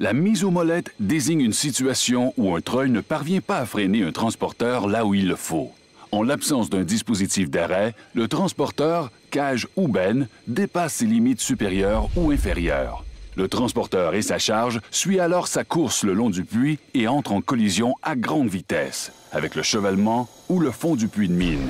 La mise aux molettes désigne une situation où un treuil ne parvient pas à freiner un transporteur là où il le faut. En l'absence d'un dispositif d'arrêt, le transporteur, cage ou benne, dépasse ses limites supérieures ou inférieures. Le transporteur et sa charge suivent alors sa course le long du puits et entrent en collision à grande vitesse, avec le chevalement ou le fond du puits de mine.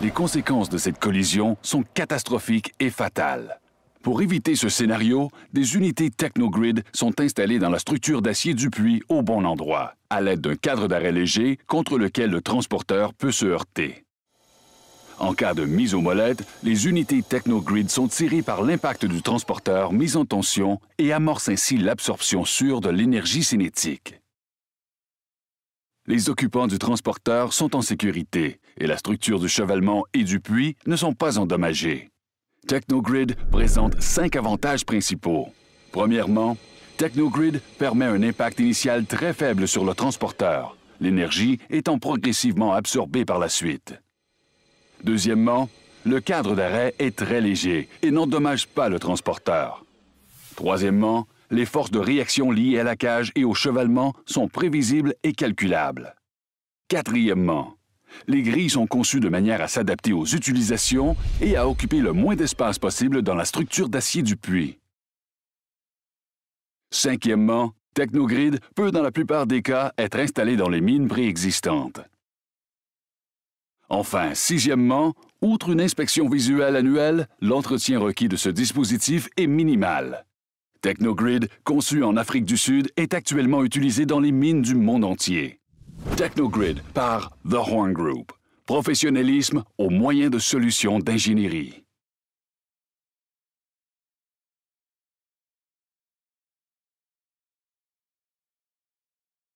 Les conséquences de cette collision sont catastrophiques et fatales. Pour éviter ce scénario, des unités Technogrid sont installées dans la structure d'acier du puits au bon endroit, à l'aide d'un cadre d'arrêt léger contre lequel le transporteur peut se heurter. En cas de mise aux molettes, les unités Technogrid sont tirées par l'impact du transporteur mis en tension et amorcent ainsi l'absorption sûre de l'énergie cinétique. Les occupants du transporteur sont en sécurité et la structure du chevalement et du puits ne sont pas endommagées. Technogrid présente 5 avantages principaux. Premièrement, Technogrid permet un impact initial très faible sur le transporteur, l'énergie étant progressivement absorbée par la suite. Deuxièmement, le cadre d'arrêt est très léger et n'endommage pas le transporteur. Troisièmement, les forces de réaction liées à la cage et au chevalement sont prévisibles et calculables. Quatrièmement, les grilles sont conçues de manière à s'adapter aux utilisations et à occuper le moins d'espace possible dans la structure d'acier du puits. Cinquièmement, Technogrid peut dans la plupart des cas être installé dans les mines préexistantes. Enfin, sixièmement, outre une inspection visuelle annuelle, l'entretien requis de ce dispositif est minimal. Technogrid, conçu en Afrique du Sud, est actuellement utilisé dans les mines du monde entier. Technogrid par The Horn Group. Professionnalisme au moyen de solutions d'ingénierie.